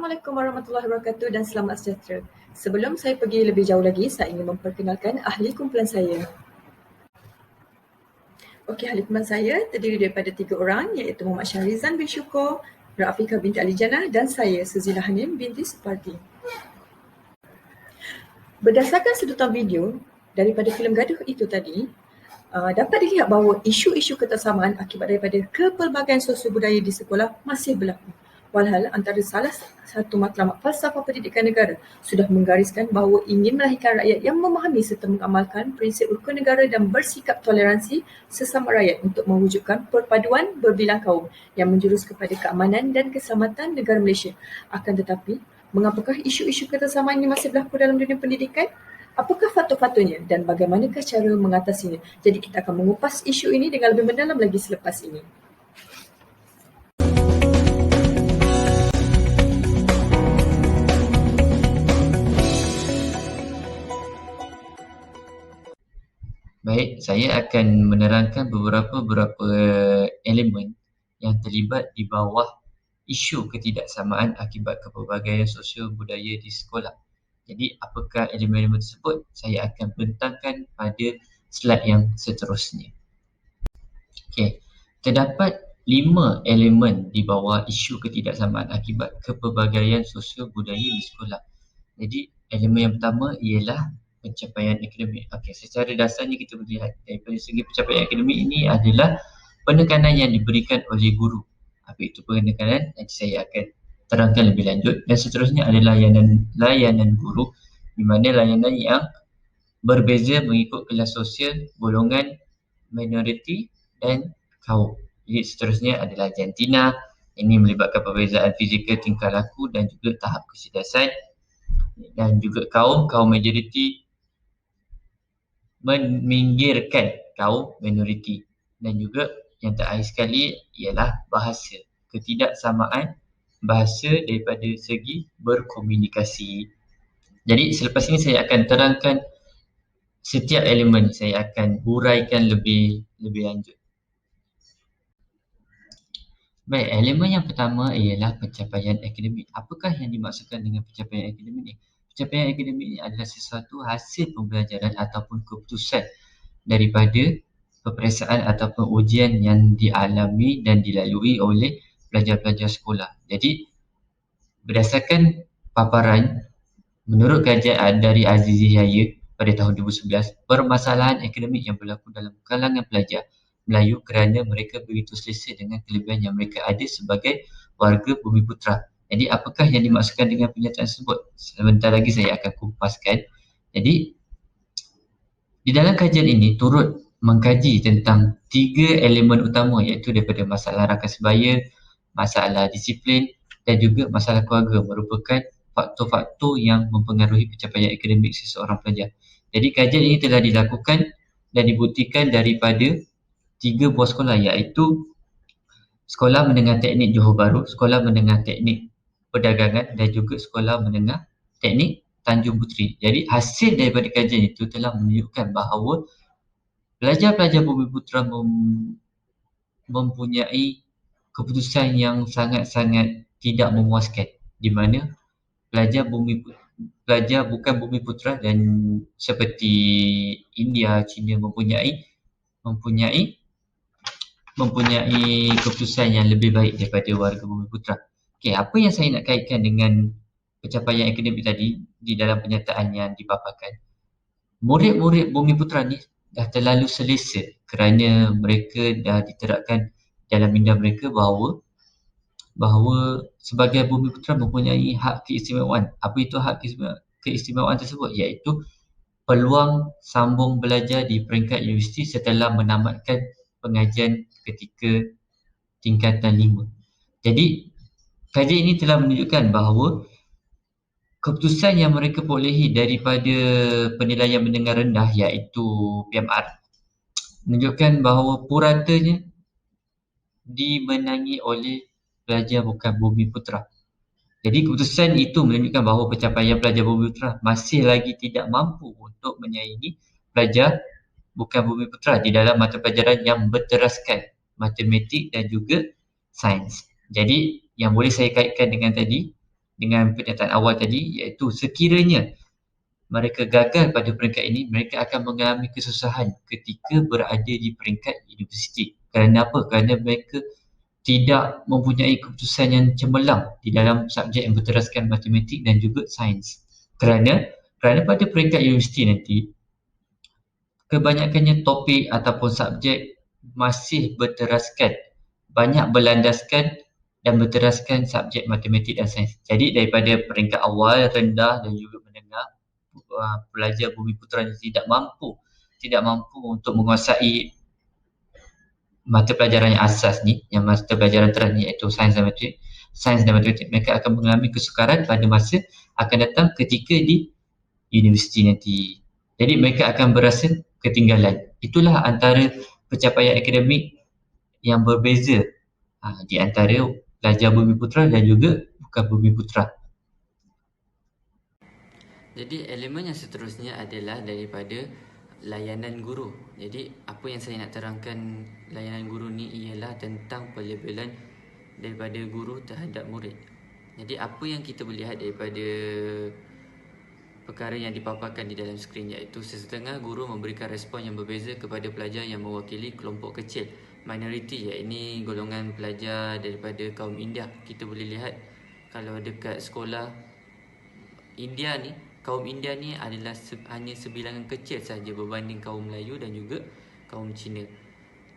Assalamualaikum warahmatullahi wabarakatuh dan selamat sejahtera. Sebelum saya pergi lebih jauh lagi, saya ingin memperkenalkan ahli kumpulan saya. Okey, ahli kumpulan saya terdiri daripada 3 orang iaitu Muhammad Syahrizan bin Syukur, Rafika binti Ali Jannah dan saya Suzila Hanim binti Supardi. Berdasarkan sedutan video daripada filem Gaduh itu tadi, dapat dilihat bahawa isu-isu ketersamaan akibat daripada kepelbagaian sosial budaya di sekolah masih berlaku. Walhal antara salah satu matlamat falsafah pendidikan negara sudah menggariskan bahawa ingin melahirkan rakyat yang memahami serta mengamalkan prinsip rukun negara dan bersikap toleransi sesama rakyat untuk mewujudkan perpaduan berbilang kaum yang menjurus kepada keamanan dan keselamatan negara Malaysia. Akan tetapi, mengapakah isu-isu ketersamaan ini masih berlaku dalam dunia pendidikan? Apakah faktor-faktornya dan bagaimanakah cara mengatasinya? Jadi kita akan mengupas isu ini dengan lebih mendalam lagi selepas ini. Baik, saya akan menerangkan beberapa elemen yang terlibat di bawah isu ketidaksamaan akibat kepelbagaian sosial budaya di sekolah. Jadi, apakah elemen-elemen tersebut? Saya akan bentangkan pada slide yang seterusnya. Okey, terdapat 5 elemen di bawah isu ketidaksamaan akibat kepelbagaian sosial budaya di sekolah. Jadi, elemen yang pertama ialah pencapaian akademik. Okey, secara dasarnya kita melihat daripada segi pencapaian akademik ini adalah penekanan yang diberikan oleh guru. Apa itu penekanan? Nanti saya akan terangkan lebih lanjut. Dan seterusnya adalah layanan guru, di mana layanan yang berbeza mengikut kelas sosial, golongan, minoriti dan kaum. Jadi seterusnya adalah jantina. Ini melibatkan perbezaan fizikal, tingkah laku dan juga tahap kecerdasan. Dan juga kaum majoriti meminggirkan kaum minoriti. Dan juga yang terakhir sekali ialah bahasa. Ketidaksamaan bahasa daripada segi berkomunikasi. Jadi selepas ini saya akan terangkan setiap elemen, saya akan huraikan lebih lanjut. Baik, elemen yang pertama ialah pencapaian akademik. Apakah yang dimaksudkan dengan pencapaian akademik ini? Pencapaian akademik ini adalah sesuatu hasil pembelajaran ataupun keputusan daripada peperiksaan ataupun ujian yang dialami dan dilalui oleh pelajar-pelajar sekolah. Jadi, berdasarkan paparan menurut kajian dari Azizi Yahya pada tahun 2011, permasalahan akademik yang berlaku dalam kalangan pelajar Melayu kerana mereka begitu selesa dengan kelebihan yang mereka ada sebagai warga Bumiputera. Jadi apakah yang dimaksudkan dengan pernyataan tersebut? Sebentar lagi saya akan kupaskan. Jadi di dalam kajian ini turut mengkaji tentang 3 elemen utama, iaitu daripada masalah rakan sebaya, masalah disiplin dan juga masalah keluarga, merupakan faktor-faktor yang mempengaruhi pencapaian akademik seseorang pelajar. Jadi kajian ini telah dilakukan dan dibuktikan daripada 3 buah sekolah, iaitu Sekolah Menengah Teknik Johor Bahru, Sekolah Menengah Teknik Perdagangan dan juga Sekolah Menengah Teknik Tanjung Puteri. Jadi hasil daripada kajian itu telah menunjukkan bahawa pelajar-pelajar Bumiputera mempunyai keputusan yang sangat-sangat tidak memuaskan, di mana pelajar bukan Bumiputera dan seperti India, China mempunyai keputusan yang lebih baik daripada warga Bumiputera. Okey, apa yang saya nak kaitkan dengan pencapaian akademik tadi di dalam pernyataan yang dipaparkan? Murid-murid Bumiputera ni dah terlalu selesa kerana mereka dah diterapkan dalam minda mereka bahawa sebagai Bumiputera mempunyai hak keistimewaan. Apa itu hak keistimewaan tersebut? Iaitu peluang sambung belajar di peringkat universiti setelah menamatkan pengajian ketika tingkatan 5. Jadi, kajian ini telah menunjukkan bahawa keputusan yang mereka perolehi daripada penilaian menengah rendah, iaitu PMR, menunjukkan bahawa puratanya dimenangi oleh pelajar bukan Bumiputera. Jadi keputusan itu menunjukkan bahawa pencapaian pelajar Bumiputera masih lagi tidak mampu untuk menyaingi pelajar bukan Bumiputera di dalam mata pelajaran yang berteraskan matematik dan juga sains. Jadi yang boleh saya kaitkan dengan tadi, dengan pernyataan awal tadi, iaitu sekiranya mereka gagal pada peringkat ini, mereka akan mengalami kesusahan ketika berada di peringkat universiti. Kerana apa? Kerana mereka tidak mempunyai keputusan yang cemerlang di dalam subjek yang berteraskan matematik dan juga sains. Kerana pada peringkat universiti nanti, kebanyakannya topik ataupun subjek masih berteraskan, banyak berlandaskan dan berteraskan subjek matematik dan sains. Jadi daripada peringkat awal, rendah dan juga menengah, pelajar Bumiputera tidak mampu untuk menguasai mata pelajaran yang asas ni, yang mata pelajaran terang ni, iaitu sains dan matematik, mereka akan mengalami kesukaran pada masa akan datang ketika di universiti nanti. Jadi mereka akan berasa ketinggalan. Itulah antara pencapaian akademik yang berbeza di antara pelajar Bumiputera dan juga bukan Bumiputera. Jadi elemen yang seterusnya adalah daripada layanan guru. Jadi apa yang saya nak terangkan layanan guru ni ialah tentang pelabelan daripada guru terhadap murid. Jadi apa yang kita boleh lihat daripada perkara yang dipaparkan di dalam skrin, iaitu sesetengah guru memberikan respon yang berbeza kepada pelajar yang mewakili kelompok kecil minoriti, iaitu golongan pelajar daripada kaum India. Kita boleh lihat kalau dekat sekolah India ni, kaum India ni adalah hanya sebilangan kecil sahaja berbanding kaum Melayu dan juga kaum Cina,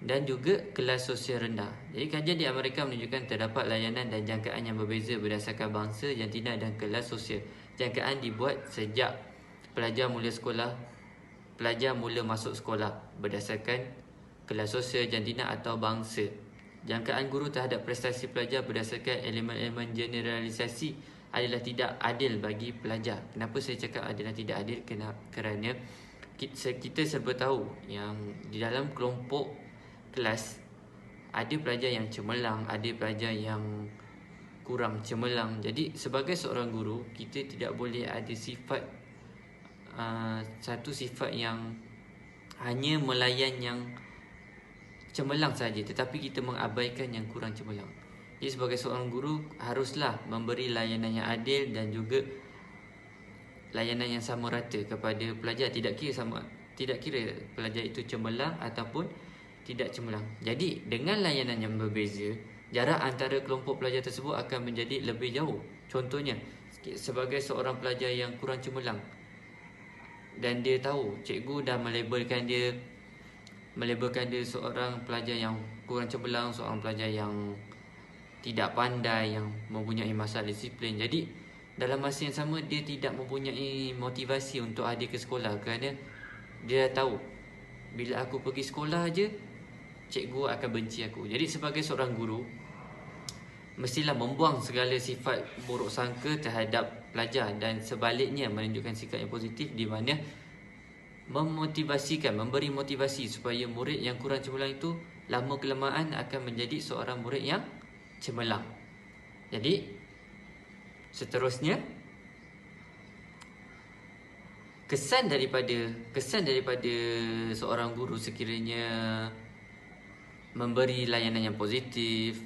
dan juga kelas sosial rendah. Jadi kajian di Amerika menunjukkan terdapat layanan dan jangkaan yang berbeza berdasarkan bangsa, jantina dan kelas sosial. Jangkaan dibuat sejak pelajar mula masuk sekolah berdasarkan kelas sosial, jantina atau bangsa. Jangkaan guru terhadap prestasi pelajar berdasarkan elemen-elemen generalisasi adalah tidak adil bagi pelajar. Kenapa saya cakap adalah tidak adil? Kerana kita serba tahu yang di dalam kelompok kelas ada pelajar yang cemerlang, ada pelajar yang kurang cemerlang. Jadi sebagai seorang guru, kita tidak boleh ada satu sifat yang hanya melayan yang cemerlang saja, tetapi kita mengabaikan yang kurang cemerlang. Jadi sebagai seorang guru haruslah memberi layanan yang adil dan juga layanan yang sama rata kepada pelajar, tidak kira pelajar itu cemerlang ataupun tidak cemerlang. Jadi dengan layanan yang berbeza, jarak antara kelompok pelajar tersebut akan menjadi lebih jauh. Contohnya, sebagai seorang pelajar yang kurang cemerlang dan dia tahu cikgu dah melabelkan dia seorang pelajar yang kurang cemerlang, seorang pelajar yang tidak pandai, yang mempunyai masalah disiplin. Jadi dalam masa yang sama dia tidak mempunyai motivasi untuk hadir ke sekolah, kerana dia tahu bila aku pergi sekolah aja cikgu akan benci aku. Jadi sebagai seorang guru, mestilah membuang segala sifat buruk sangka terhadap pelajar dan sebaliknya menunjukkan sikap yang positif, di mana memberi motivasi supaya murid yang kurang cemerlang itu lama kelamaan akan menjadi seorang murid yang cemerlang. Jadi seterusnya, kesan daripada seorang guru sekiranya memberi layanan yang positif,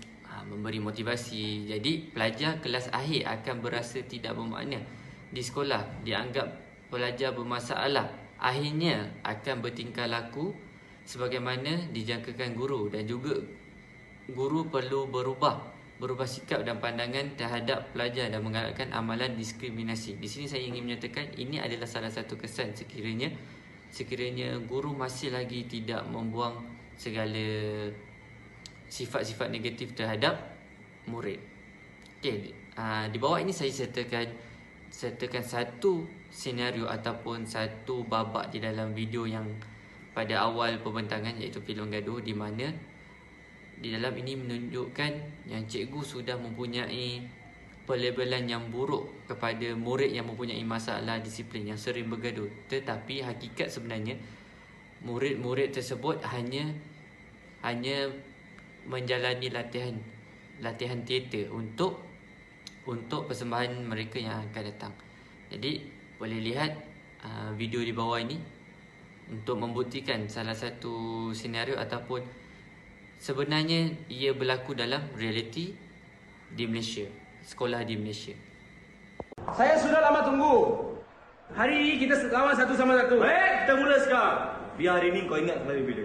memberi motivasi. Jadi pelajar kelas akhir akan berasa tidak bermakna di sekolah, dianggap pelajar bermasalah, akhirnya akan bertingkah laku sebagaimana dijangkakan guru, dan juga guru perlu berubah sikap dan pandangan terhadap pelajar dan menggalakkan amalan diskriminasi. Di sini saya ingin menyatakan ini adalah salah satu kesan sekiranya guru masih lagi tidak membuang segala sifat-sifat negatif terhadap murid. Okey, di bawah ini saya sertakan satu senario ataupun satu babak di dalam video yang pada awal pembentangan, iaitu filem gaduh, di mana di dalam ini menunjukkan yang cikgu sudah mempunyai pelabelan yang buruk kepada murid yang mempunyai masalah disiplin, yang sering bergaduh. Tetapi hakikat sebenarnya murid-murid tersebut hanya menjalani latihan teater untuk persembahan mereka yang akan datang. Jadi boleh lihat video di bawah ini untuk membuktikan salah satu senario ataupun sebenarnya ia berlaku dalam realiti di Malaysia, sekolah di Malaysia. Saya sudah lama tunggu. Hari ini kita lawan satu sama satu. Baik, kita mula sekarang. Biar hari ini kau ingat kembali bila.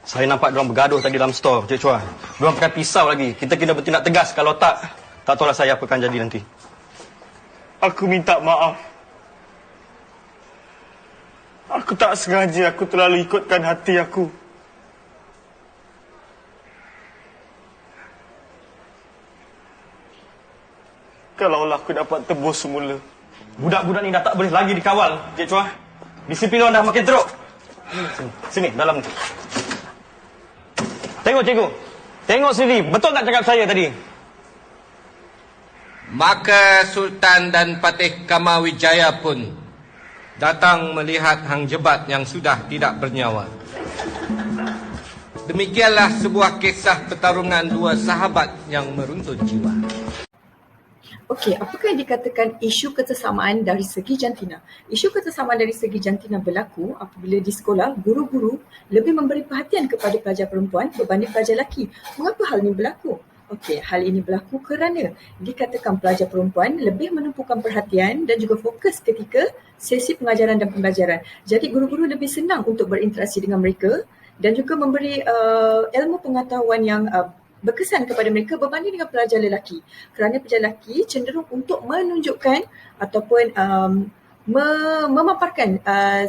Saya nampak diorang bergaduh tadi dalam store, Cik Chua. Diorang pakai pisau lagi. Kita kena bertindak tegas. Kalau tak tahulah saya apa akan jadi nanti. Aku minta maaf. Aku tak sengaja, aku terlalu ikutkan hati aku. Kalaulah aku dapat tebus semula. Budak-budak ni dah tak boleh lagi dikawal, Cik Chua. Disiplin orang dah makin teruk. Sini, dalam ni. Tengok, cikgu. Tengok sendiri. Betul tak cakap saya tadi? Maka Sultan dan Patih Kamawijaya pun datang melihat hang jebat yang sudah tidak bernyawa. Demikianlah sebuah kisah pertarungan dua sahabat yang meruntun jiwa. Okey, apakah yang dikatakan isu kesesamaan dari segi jantina? Isu kesesamaan dari segi jantina berlaku apabila di sekolah guru-guru lebih memberi perhatian kepada pelajar perempuan berbanding pelajar lelaki. Mengapa hal ini berlaku? Okey, hal ini berlaku kerana dikatakan pelajar perempuan lebih menumpukan perhatian dan juga fokus ketika sesi pengajaran dan pembelajaran. Jadi guru-guru lebih senang untuk berinteraksi dengan mereka dan juga memberi ilmu pengetahuan yang berkesan kepada mereka berbanding dengan pelajar lelaki. Kerana pelajar lelaki cenderung untuk menunjukkan ataupun memaparkan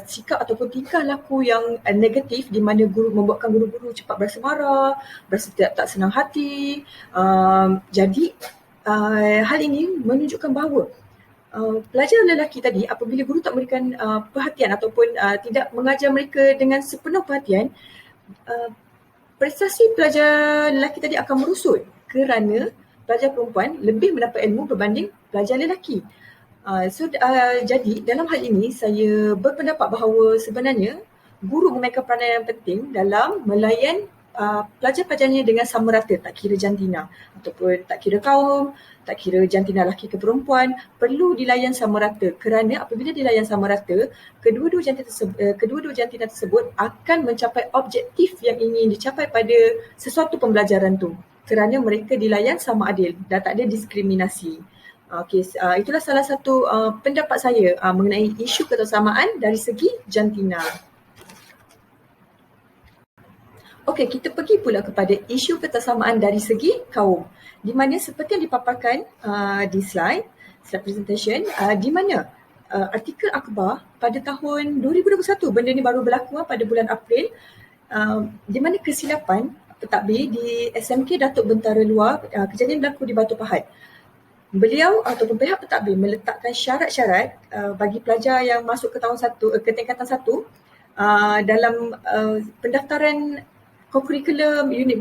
sikap ataupun tingkah laku yang negatif di mana guru membuatkan guru-guru cepat berasa marah, berasa tak senang hati. Jadi hal ini menunjukkan bahawa pelajar lelaki tadi apabila guru tak memberikan perhatian ataupun tidak mengajar mereka dengan sepenuh perhatian, prestasi pelajar lelaki tadi akan merosot kerana pelajar perempuan lebih mendapat ilmu berbanding pelajar lelaki. Jadi dalam hal ini saya berpendapat bahawa sebenarnya guru memainkan peranan yang penting dalam melayan pelajar-pelajarnya dengan sama rata, tak kira jantina ataupun tak kira kaum, tak kira jantina lelaki ke perempuan, perlu dilayan sama rata kerana apabila dilayan sama rata, kedua-dua jantina tersebut akan mencapai objektif yang ingin dicapai pada sesuatu pembelajaran tu kerana mereka dilayan sama adil dan tak ada diskriminasi. Okey, itulah salah satu pendapat saya mengenai isu kesesamaan dari segi jantina. Okey, kita pergi pula kepada isu kesesamaan dari segi kaum. Di mana seperti yang dipaparkan di slide presentation, di mana artikel akhbar pada tahun 2021, benda ni baru berlaku pada bulan April, di mana kesilapan pentadbir di SMK Datuk Bentara Luar, kejadian berlaku di Batu Pahat. Beliau ataupun pihak pentadbir meletakkan syarat-syarat bagi pelajar yang masuk ke tingkatan 1 dalam pendaftaran kurikulum unit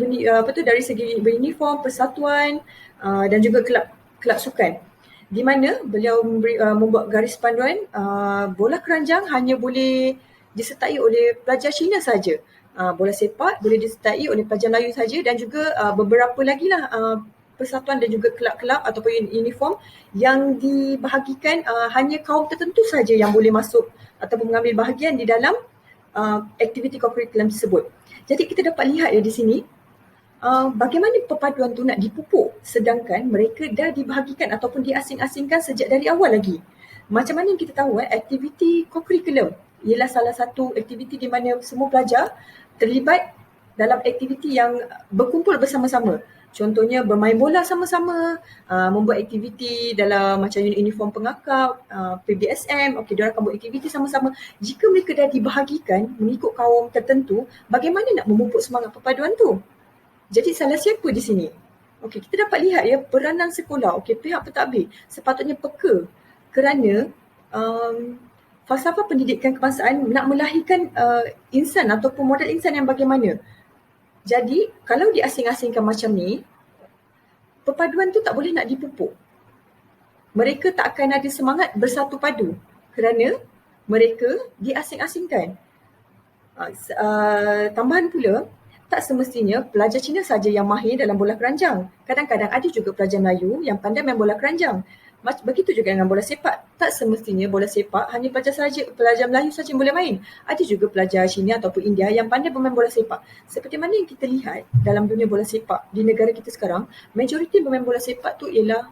dari segi beruniform, persatuan dan juga kelab sukan. Di mana beliau membuat garis panduan bola keranjang hanya boleh disertai oleh pelajar Cina saja. Bola sepak boleh disertai oleh pelajar Melayu saja dan juga beberapa lagi lah persatuan dan juga kelab-kelab ataupun uniform yang dibahagikan hanya kaum tertentu saja yang boleh masuk ataupun mengambil bahagian di dalam aktiviti kurikulum tersebut. Jadi kita dapat lihat di sini bagaimana perpaduan tu nak dipupuk sedangkan mereka dah dibahagikan ataupun diasing-asingkan sejak dari awal lagi. Macam mana yang kita tahu aktiviti kurikulum ialah salah satu aktiviti di mana semua pelajar terlibat dalam aktiviti yang berkumpul bersama-sama. Contohnya bermain bola sama-sama, membuat aktiviti dalam macam uniform pengakap, PBSM, okey, diorang akan buat aktiviti sama-sama. Jika mereka dah dibahagikan mengikut kaum tertentu, bagaimana nak memupuk semangat perpaduan tu? Jadi salah siapa di sini? Okey, kita dapat lihat peranan sekolah, okey, pihak pentadbir sepatutnya peka kerana falsafah pendidikan kebangsaan nak melahirkan insan ataupun model insan yang bagaimana. Jadi, kalau diasing-asingkan macam ni, perpaduan tu tak boleh nak dipupuk. Mereka tak akan ada semangat bersatu padu kerana mereka diasing-asingkan. Tambahan pula, tak semestinya pelajar Cina saja yang mahir dalam bola keranjang. Kadang-kadang ada juga pelajar Melayu yang pandai main bola keranjang. Begitu juga dengan bola sepak. Tak semestinya bola sepak hanya pelajar Melayu saja yang boleh main. Ada juga pelajar Cina ataupun India yang pandai bermain bola sepak. Seperti mana yang kita lihat dalam dunia bola sepak di negara kita sekarang, majoriti pemain bola sepak tu ialah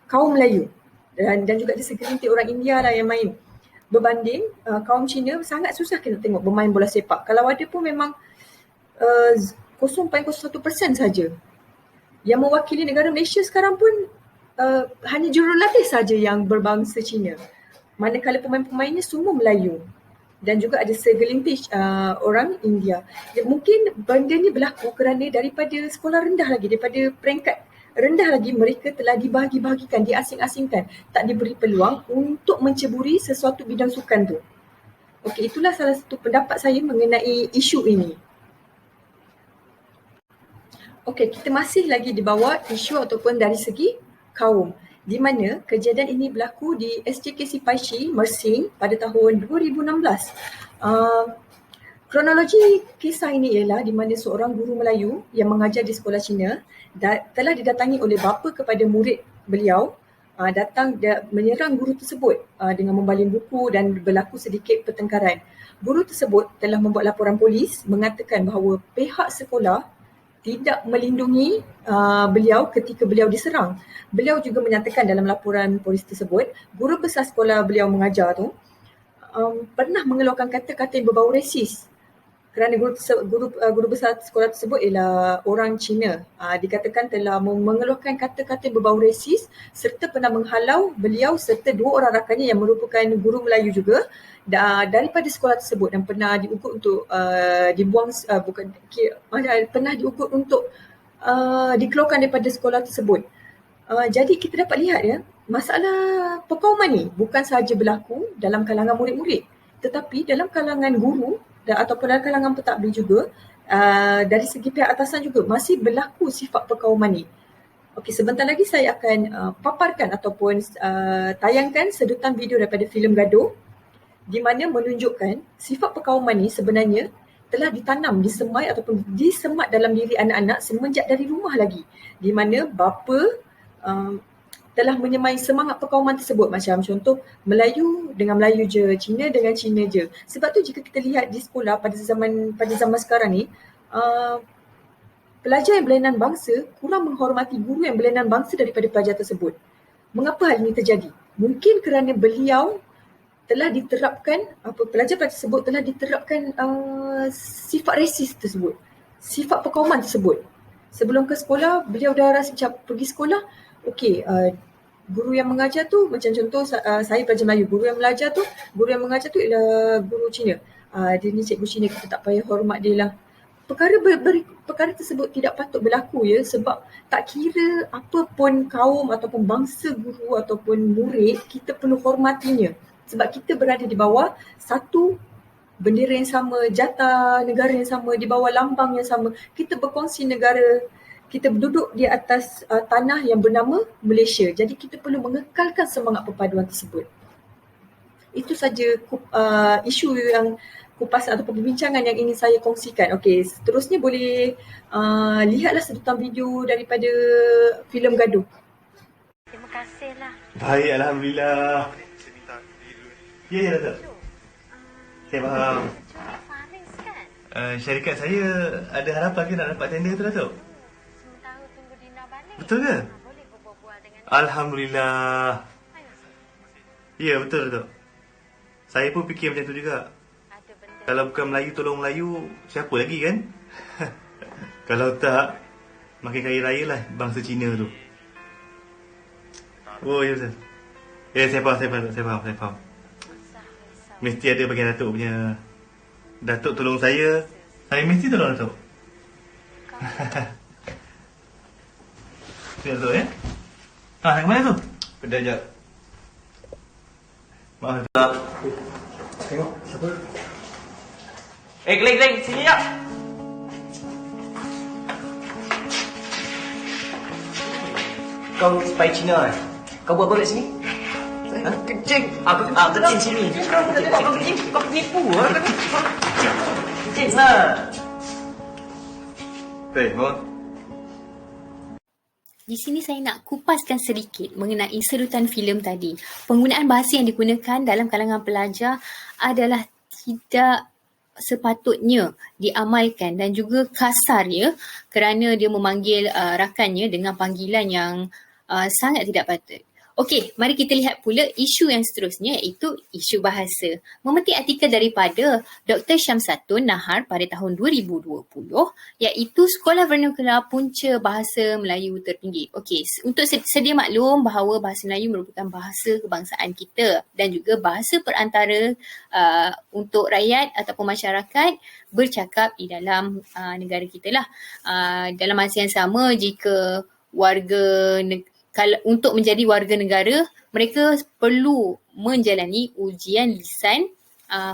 kaum Melayu dan juga ada segelintir orang India lah yang main. Berbanding kaum Cina sangat susah kita tengok bermain bola sepak. Kalau ada pun memang 0.01% saja. Yang mewakili negara Malaysia sekarang pun hanya jurulatih saja yang berbangsa Cina. Manakala pemain-pemainnya semua Melayu dan juga ada segelintir orang India. Mungkin benda ni berlaku kerana daripada sekolah rendah lagi, daripada peringkat rendah lagi mereka telah dibahagi-bahagikan, diasing-asingkan, tak diberi peluang untuk menceburi sesuatu bidang sukan tu. Okey, itulah salah satu pendapat saya mengenai isu ini. Okey, kita masih lagi di bawah isu ataupun dari segi kaum, di mana kejadian ini berlaku di SJKC Paishi, Mersing pada tahun 2016. Kronologi kisah ini ialah di mana seorang guru Melayu yang mengajar di sekolah Cina telah didatangi oleh bapa kepada murid beliau, datang menyerang guru tersebut dengan membaling buku dan berlaku sedikit pertengkaran. Guru tersebut telah membuat laporan polis mengatakan bahawa pihak sekolah tidak melindungi beliau ketika beliau diserang. Beliau juga menyatakan dalam laporan polis tersebut, guru besar sekolah beliau mengajar tu pernah mengeluarkan kata-kata yang berbau resis kerana guru besar sekolah tersebut ialah orang Cina. Dikatakan telah mengeluarkan kata-kata yang berbau resis serta pernah menghalau beliau serta 2 orang rakannya yang merupakan guru Melayu juga daripada sekolah tersebut dan pernah diugut untuk pernah diugut untuk dikeluarkan daripada sekolah tersebut. Jadi kita dapat lihat ya, masalah perkauman ni bukan sahaja berlaku dalam kalangan murid-murid, tetapi dalam kalangan guru ataupun dalam kalangan pentadbir juga, dari segi pihak atasan juga masih berlaku sifat perkauman ni. Okey, sebentar lagi saya akan paparkan ataupun tayangkan sedutan video daripada filem Gaduh di mana menunjukkan sifat perkauman ni sebenarnya telah ditanam, disemai ataupun disemat dalam diri anak-anak semenjak dari rumah lagi, di mana bapa telah menyemai semangat perkauman tersebut, macam contoh Melayu dengan Melayu je, Cina dengan Cina je. Sebab tu jika kita lihat di sekolah pada zaman sekarang ni, pelajar yang berlainan bangsa kurang menghormati guru yang berlainan bangsa daripada pelajar tersebut. Mengapa hal ini terjadi? Mungkin kerana beliau telah diterapkan, pelajar tersebut telah diterapkan sifat resis tersebut, sifat perkauman tersebut. Sebelum ke sekolah, beliau dah rasa macam pergi sekolah, okey, guru yang mengajar tu, macam contoh saya pelajar Melayu, guru yang mengajar tu ialah guru Cina. Dia ni cikgu Cina, kita tak payah hormat dia lah. Perkara tersebut tidak patut berlaku ya, sebab tak kira apa pun kaum ataupun bangsa guru ataupun murid, kita perlu hormatinya. Sebab kita berada di bawah satu bendera yang sama, jata negara yang sama, di bawah lambang yang sama. Kita berkongsi negara, kita duduk di atas tanah yang bernama Malaysia. Jadi kita perlu mengekalkan semangat perpaduan tersebut. Itu saja isu yang kupasan ataupun perbincangan yang ingin saya kongsikan. Okey, seterusnya boleh lihatlah sedutan video daripada filem Gaduh. Terima kasihlah. Baik, Alhamdulillah. Ya, Datuk. Saya faham. Faris kan? Syarikat saya ada harapan ke nak dapat tender tu, Datuk? Sementara tunggu Dina balik. Betul ke? Boleh berbual dengan Alhamdulillah. Ayo, Ya, betul, Datuk. Saya pun fikir macam tu juga. ada benda. Kalau bukan Melayu tolong Melayu, siapa lagi kan? Kalau tak, makin kaya raya lah bangsa Cina tu. Oh, ya betul. Ya, saya faham. Mesti ada bagian Datuk punya. Datuk tolong saya mesti tolong Datuk. Ya, Datuk ya? Nak ke mana tu? Kedai jap. Maaf, Datuk. Tengok, siapa? Glenn, sini jap. Kau spy Cina kan? Kau buat apa kat sini? Kencing. Kencing sini. Kau penipu. Kencing lah. Bangun. di sini saya nak kupaskan sedikit mengenai sedutan filem tadi. Penggunaan bahasa yang digunakan dalam kalangan pelajar adalah tidak sepatutnya diamalkan dan juga kasar ya, kerana dia memanggil rakannya dengan panggilan yang sangat tidak patut. Okey, mari kita lihat pula isu yang seterusnya, iaitu isu bahasa. Memetik artikel daripada Dr. Syamsatun Nahar pada tahun 2020, iaitu Sekolah Vernakular Punca Bahasa Melayu Tertinggi. Okey, untuk sedia maklum bahawa bahasa Melayu merupakan bahasa kebangsaan kita dan juga bahasa perantara untuk rakyat ataupun masyarakat bercakap di dalam negara kita lah. Dalam masa yang sama, jika untuk menjadi warga negara, mereka perlu menjalani ujian lisan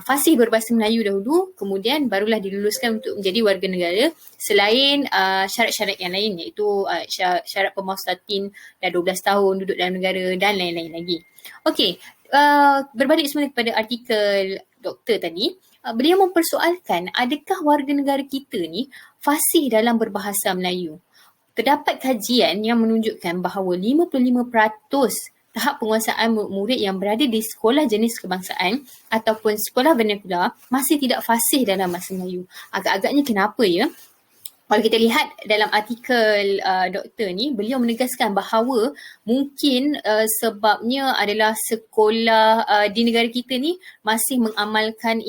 fasih berbahasa Melayu dahulu, kemudian barulah diluluskan untuk menjadi warga negara, selain syarat-syarat yang lain, iaitu syarat pemustatin dah 12 tahun duduk dalam negara dan lain-lain lagi. Okey, berbalik semula kepada artikel doktor tadi, beliau mempersoalkan adakah warga negara kita ni fasih dalam berbahasa Melayu. Terdapat kajian yang menunjukkan bahawa 55% tahap penguasaan murid yang berada di sekolah jenis kebangsaan ataupun sekolah vernakular masih tidak fasih dalam bahasa Melayu. Agak-agaknya kenapa ya? Kalau kita lihat dalam artikel doktor ni, beliau menegaskan bahawa mungkin sebabnya adalah sekolah di negara kita ni masih mengamalkan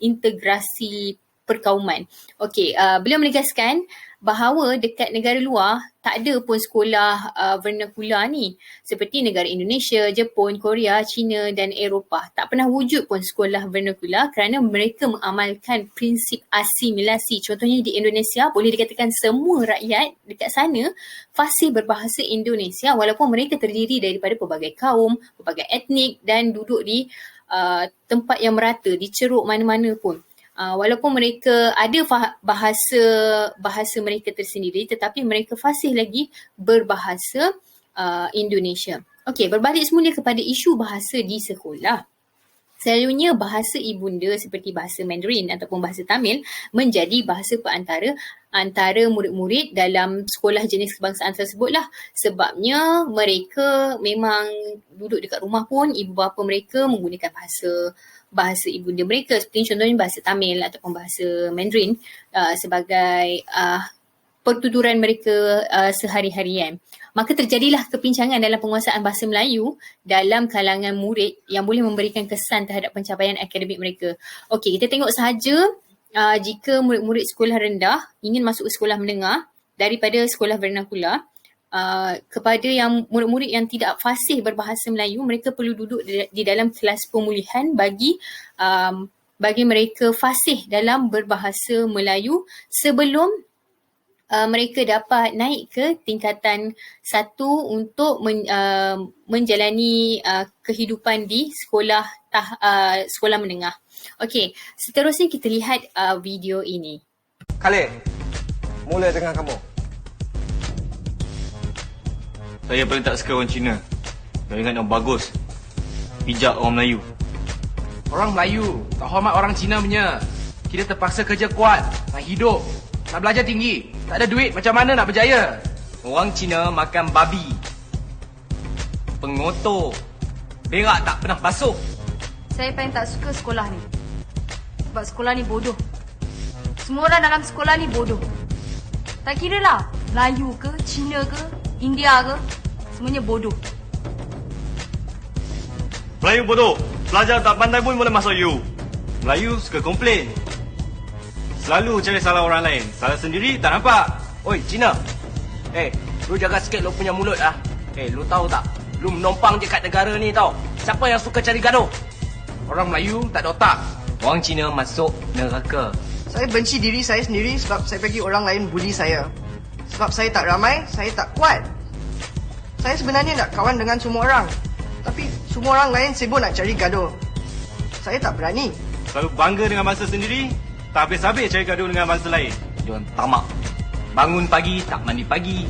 integrasi perkauman. Okey, beliau menegaskan bahawa dekat negara luar tak ada pun sekolah vernakular ni. Seperti negara Indonesia, Jepun, Korea, China dan Eropah. Tak pernah wujud pun sekolah vernakular kerana mereka mengamalkan prinsip asimilasi. Contohnya di Indonesia, boleh dikatakan semua rakyat dekat sana fasih berbahasa Indonesia walaupun mereka terdiri daripada pelbagai kaum, pelbagai etnik dan duduk di tempat yang merata, di ceruk mana-mana pun. Walaupun mereka ada bahasa mereka tersendiri, tetapi mereka fasih lagi berbahasa Indonesia. Okey, berbalik semula kepada isu bahasa di sekolah. Selalunya bahasa ibunda seperti bahasa Mandarin ataupun bahasa Tamil menjadi bahasa perantara antara murid-murid dalam sekolah jenis kebangsaan tersebutlah. Sebabnya mereka memang duduk dekat rumah pun ibu bapa mereka menggunakan bahasa ibunda mereka, seperti contohnya bahasa Tamil ataupun bahasa Mandarin sebagai pertuturan mereka sehari-harian. Maka terjadilah kepincangan dalam penguasaan bahasa Melayu dalam kalangan murid yang boleh memberikan kesan terhadap pencapaian akademik mereka. Okey, kita tengok sahaja jika murid-murid sekolah rendah ingin masuk ke sekolah menengah daripada sekolah vernakular, kepada yang murid-murid yang tidak fasih berbahasa Melayu, mereka perlu duduk di dalam kelas pemulihan bagi mereka fasih dalam berbahasa Melayu sebelum mereka dapat naik ke tingkatan 1 untuk menjalani kehidupan di sekolah menengah. Okey, seterusnya kita lihat video ini. Khalid, mula dengan kamu. Saya paling tak suka orang Cina. Saya ingat yang bagus. Pijak orang Melayu. Orang Melayu tak hormat orang Cina punya. Kita terpaksa kerja kuat, nak hidup, nak belajar tinggi. Tak ada duit, macam mana nak berjaya? Orang Cina makan babi. Pengotor. Berak tak pernah basuh. Saya paling tak suka sekolah ni. Sebab sekolah ni bodoh. Semua orang dalam sekolah ni bodoh. Tak kira lah Melayu ke, Cina ke, India ke, semuanya bodoh. Melayu bodoh. Pelajar tak pandai pun boleh masuk U. Melayu suka komplain. Selalu cari salah orang lain. Salah sendiri tak nampak. Oi, Cina. Lu jaga sikit lu punya mulut ah. Lu tahu tak? Lu menumpang je kat negara ni tau. Siapa yang suka cari gaduh? Orang Melayu tak ada otak. Orang Cina masuk neraka. Saya benci diri saya sendiri sebab saya bagi orang lain bully saya. Sebab saya tak ramai, saya tak kuat. Saya sebenarnya nak kawan dengan semua orang. Tapi semua orang lain sibuk nak cari gaduh. Saya tak berani. Selalu bangga dengan bangsa sendiri, tak habis-habis cari gaduh dengan bangsa lain. Jangan tamak. Bangun pagi, tak mandi pagi.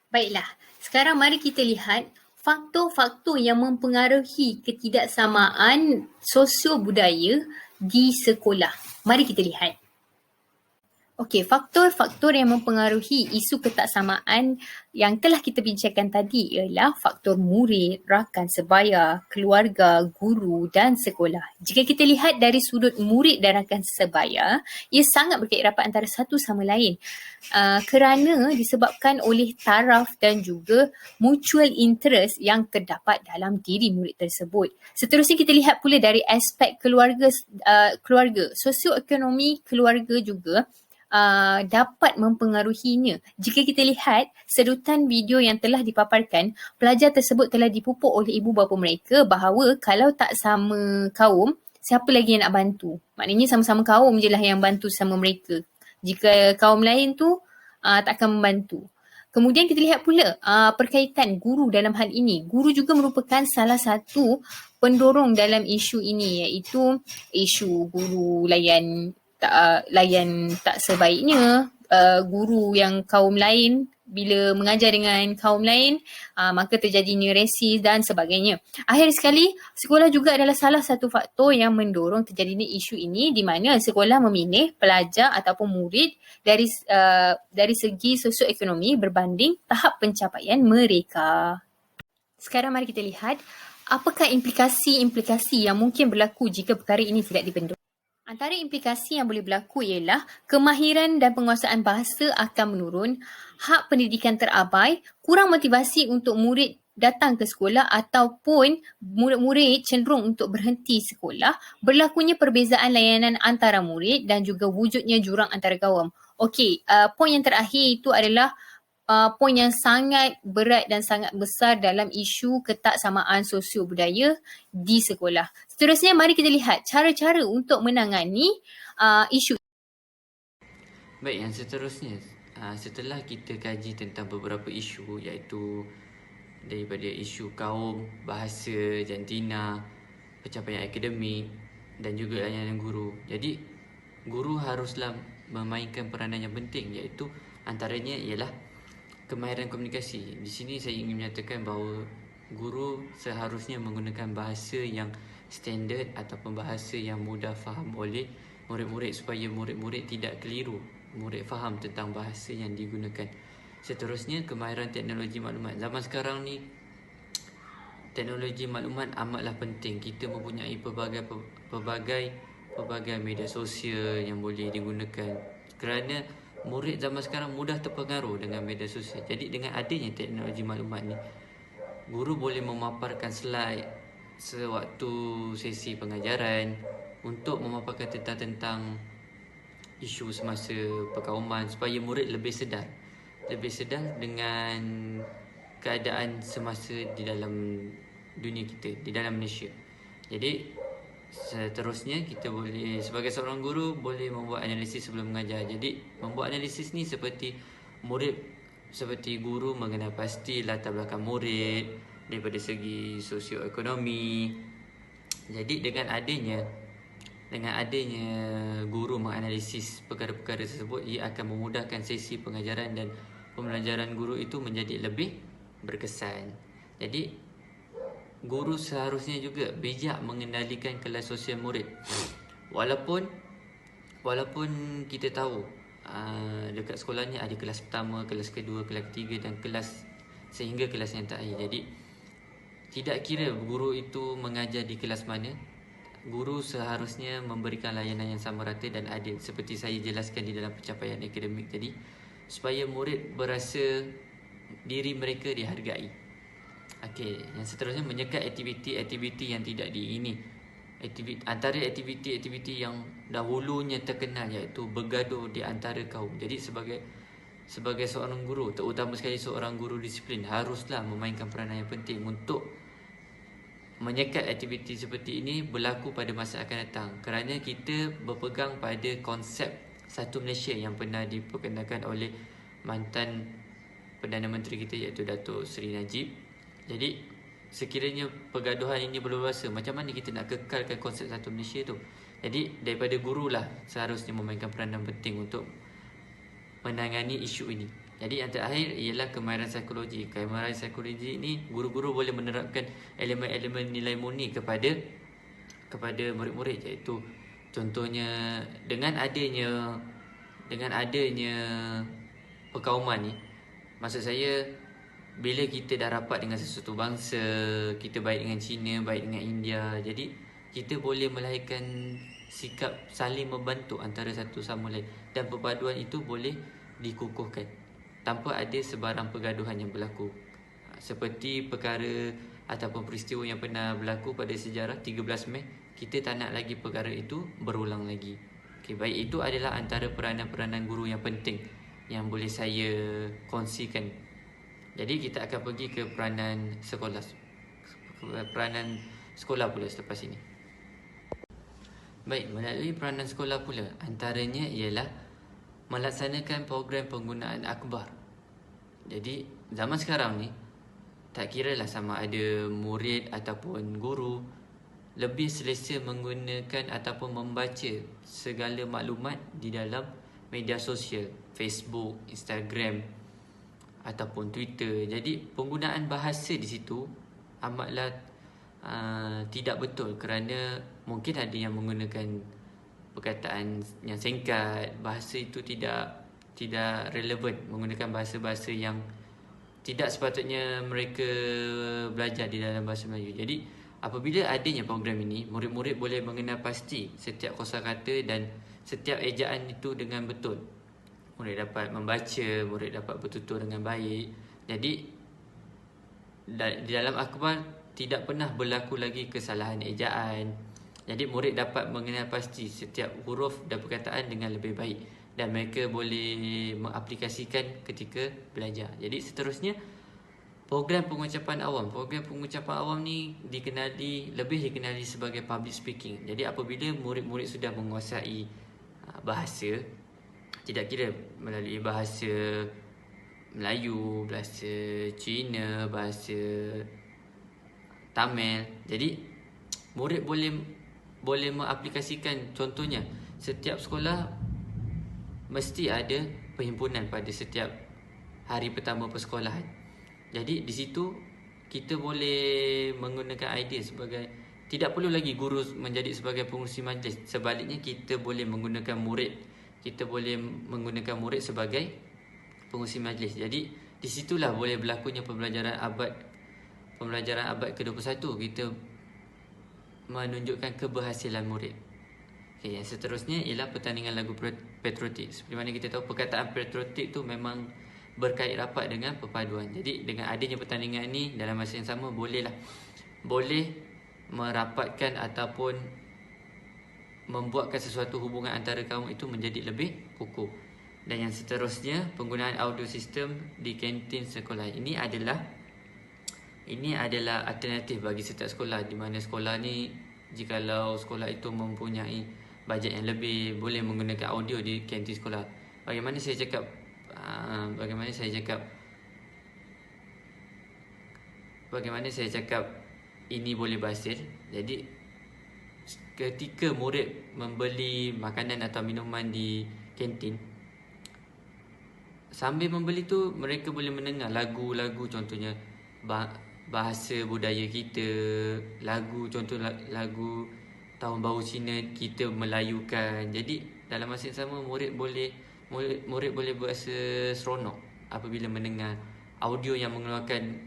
Baiklah, sekarang mari kita lihat faktor-faktor yang mempengaruhi ketidaksamaan sosio-budaya di sekolah. Mari kita lihat. Okey, faktor-faktor yang mempengaruhi isu ketaksamaan yang telah kita bincangkan tadi ialah faktor murid, rakan sebaya, keluarga, guru dan sekolah. Jika kita lihat dari sudut murid dan rakan sebaya, ia sangat berkait rapat antara satu sama lain kerana disebabkan oleh taraf dan juga mutual interest yang terdapat dalam diri murid tersebut. Seterusnya kita lihat pula dari aspek keluarga, sosioekonomi keluarga juga dapat mempengaruhinya. Jika kita lihat sedutan video yang telah dipaparkan, pelajar tersebut telah dipupuk oleh ibu bapa mereka bahawa kalau tak sama kaum, siapa lagi yang nak bantu? Maknanya sama-sama kaum je lah yang bantu sama mereka. Jika kaum lain tu takkan membantu. Kemudian kita lihat pula perkaitan guru dalam hal ini. Guru juga merupakan salah satu pendorong dalam isu ini, iaitu isu guru layan tak sebaiknya, guru yang kaum lain bila mengajar dengan kaum lain maka terjadinya resis dan sebagainya. Akhir sekali, sekolah juga adalah salah satu faktor yang mendorong terjadinya isu ini, di mana sekolah memilih pelajar ataupun murid dari segi sosioekonomi berbanding tahap pencapaian mereka. Sekarang mari kita lihat apakah implikasi-implikasi yang mungkin berlaku jika perkara ini tidak dibendung. Antara implikasi yang boleh berlaku ialah kemahiran dan penguasaan bahasa akan menurun, hak pendidikan terabai, kurang motivasi untuk murid datang ke sekolah ataupun murid-murid cenderung untuk berhenti sekolah, berlakunya perbezaan layanan antara murid dan juga wujudnya jurang antara kaum. Okey, poin yang terakhir itu adalah poin yang sangat berat dan sangat besar dalam isu ketaksamaan sosio-budaya di sekolah. Seterusnya, mari kita lihat cara-cara untuk menangani isu. Baik, yang seterusnya, setelah kita kaji tentang beberapa isu, iaitu daripada isu kaum, bahasa, jantina, pencapaian akademik dan juga layanan guru. Jadi, guru haruslah memainkan peranan yang penting, iaitu antaranya ialah kemahiran komunikasi. Di sini saya ingin menyatakan bahawa guru seharusnya menggunakan bahasa yang standard ataupun bahasa yang mudah faham oleh murid-murid supaya murid-murid tidak keliru, murid faham tentang bahasa yang digunakan. Seterusnya, kemahiran teknologi maklumat. Zaman sekarang ni, teknologi maklumat amatlah penting. Kita mempunyai pelbagai media sosial yang boleh digunakan kerana murid zaman sekarang mudah terpengaruh dengan media sosial. Jadi dengan adanya teknologi maklumat ni, guru boleh memaparkan slide sewaktu sesi pengajaran untuk memaparkan tentang isu semasa perkauman supaya murid lebih sedar dengan keadaan semasa di dalam dunia kita, di dalam Malaysia. Jadi seterusnya, kita boleh sebagai seorang guru boleh membuat analisis sebelum mengajar. Jadi membuat analisis ni seperti guru mengenal pasti latar belakang murid daripada segi sosioekonomi. Jadi dengan adanya guru menganalisis perkara-perkara tersebut, ia akan memudahkan sesi pengajaran dan pembelajaran guru itu menjadi lebih berkesan. Jadi guru seharusnya juga bijak mengendalikan kelas sosial murid. Walaupun kita tahu dekat sekolah ni ada kelas pertama, kelas kedua, kelas ketiga dan kelas sehingga kelas yang terakhir. Jadi tidak kira guru itu mengajar di kelas mana, guru seharusnya memberikan layanan yang sama rata dan adil seperti saya jelaskan di dalam pencapaian akademik tadi, supaya murid berasa diri mereka dihargai. Okey, yang seterusnya, menyekat aktiviti yang tidak diingini. Antara aktiviti yang dahulunya terkenal iaitu bergaduh di antara kaum. Jadi sebagai seorang guru, terutama sekali seorang guru disiplin, haruslah memainkan peranan yang penting untuk menyekat aktiviti seperti ini berlaku pada masa akan datang. Kerana kita berpegang pada konsep Satu Malaysia yang pernah diperkenalkan oleh mantan Perdana Menteri kita iaitu Datuk Seri Najib. Jadi sekiranya pergaduhan ini berlalu, macam mana kita nak kekalkan konsep Satu Malaysia tu? Jadi daripada gurulah seharusnya memainkan peranan penting untuk menangani isu ini. Jadi yang terakhir ialah kemahiran psikologi. Kemahiran psikologi ini, guru-guru boleh menerapkan elemen-elemen nilai murni kepada murid-murid, iaitu contohnya dengan adanya dengan adanya perkauman ni, maksud saya bila kita dah rapat dengan sesuatu bangsa, kita baik dengan China, baik dengan India, jadi kita boleh melahirkan sikap saling membantu antara satu sama lain, dan perpaduan itu boleh dikukuhkan tanpa ada sebarang pergaduhan yang berlaku. Seperti perkara ataupun peristiwa yang pernah berlaku pada sejarah 13 Mei, kita tak nak lagi perkara itu berulang lagi. Okay, baik, itu adalah antara peranan-peranan guru yang penting yang boleh saya kongsikan. Jadi kita akan pergi ke peranan sekolah pula selepas ini. Baik, melalui peranan sekolah pula, antaranya ialah melaksanakan program penggunaan akhbar. Jadi zaman sekarang ni, tak kiralah sama ada murid ataupun guru, lebih selesa menggunakan ataupun membaca segala maklumat di dalam media sosial, Facebook, Instagram ataupun Twitter. Jadi penggunaan bahasa di situ amatlah tidak betul, kerana mungkin ada yang menggunakan perkataan yang singkat, bahasa itu tidak relevan, menggunakan bahasa-bahasa yang tidak sepatutnya mereka belajar di dalam bahasa Melayu. Jadi apabila adanya program ini, murid-murid boleh mengenal pasti setiap kosakata dan setiap ejaan itu dengan betul. Murid dapat membaca, murid dapat bertutur dengan baik. Jadi di dalam akhbar tidak pernah berlaku lagi kesalahan ejaan. Jadi murid dapat mengenal pasti setiap huruf dan perkataan dengan lebih baik, dan mereka boleh mengaplikasikan ketika belajar. Jadi seterusnya, program pengucapan awam. Program pengucapan awam ni lebih dikenali sebagai public speaking. Jadi apabila murid-murid sudah menguasai bahasa, tidak kira melalui bahasa Melayu, bahasa Cina, bahasa Tamil, jadi murid boleh mengaplikasikan. Contohnya, setiap sekolah mesti ada perhimpunan pada setiap hari pertama persekolahan. Jadi di situ kita boleh menggunakan idea sebagai, tidak perlu lagi guru menjadi sebagai pengurusi majlis. Sebaliknya, kita boleh menggunakan murid sebagai pengurusi majlis. Jadi di situlah boleh berlakunya pembelajaran abad ke-21. Kita menunjukkan keberhasilan murid. Okay, yang seterusnya ialah pertandingan lagu patriotik. Seperti mana kita tahu, perkataan patriotik tu memang berkait rapat dengan perpaduan. Jadi dengan adanya pertandingan ni, dalam masa yang sama boleh merapatkan ataupun membuatkan sesuatu hubungan antara kaum itu menjadi lebih kukuh. Dan yang seterusnya, penggunaan audio sistem di kantin sekolah. Ini adalah alternatif bagi setiap sekolah, di mana sekolah ni, jikalau sekolah itu mempunyai bajet yang lebih, boleh menggunakan audio di kantin sekolah. Bagaimana saya cakap ini boleh berhasil? Jadi ketika murid membeli makanan atau minuman di kantin, sambil membeli tu mereka boleh mendengar lagu-lagu, contohnya bahasa budaya kita, contoh lagu Tahun Baru Cina kita melayukan. Jadi dalam masa yang sama, murid boleh berasa seronok apabila mendengar audio yang mengeluarkan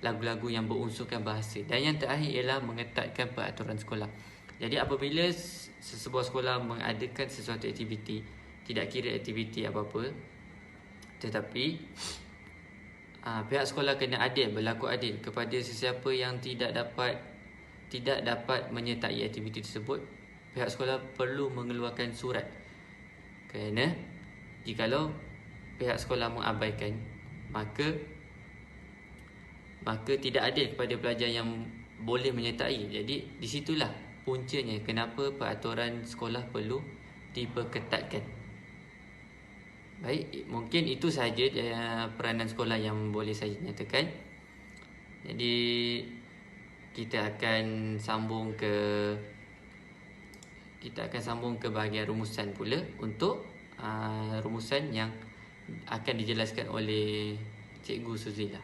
lagu-lagu yang berunsurkan bahasa. Dan yang terakhir ialah mengetatkan peraturan sekolah. Jadi apabila sebuah sekolah mengadakan sesuatu aktiviti, tidak kira aktiviti apa-apa, tetapi pihak sekolah kena berlaku adil kepada sesiapa yang tidak dapat menyertai aktiviti tersebut. Pihak sekolah perlu mengeluarkan surat, kerana jikalau pihak sekolah mengabaikan, maka tidak adil kepada pelajar yang boleh menyertai. Jadi di situlah puncanya kenapa peraturan sekolah perlu diperketatkan. Baik, mungkin itu sahaja peranan sekolah yang boleh saya nyatakan. Jadi kita akan sambung ke bahagian rumusan pula, untuk rumusan yang akan dijelaskan oleh Cikgu Suzila.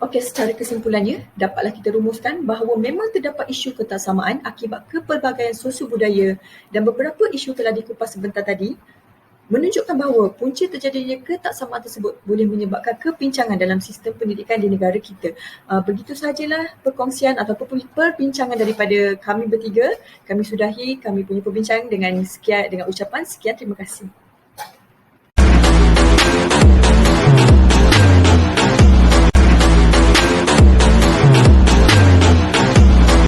Okey, secara kesimpulannya, dapatlah kita rumuskan bahawa memang terdapat isu ketaksamaan akibat kepelbagaian sosio-budaya dan beberapa isu telah dikupas sebentar tadi menunjukkan bahawa punca terjadinya ketaksamaan tersebut boleh menyebabkan kepincangan dalam sistem pendidikan di negara kita. Begitu sahajalah perkongsian ataupun perbincangan daripada kami bertiga. Kami sudahi kami punya perbincangan dengan ucapan sekian, terima kasih.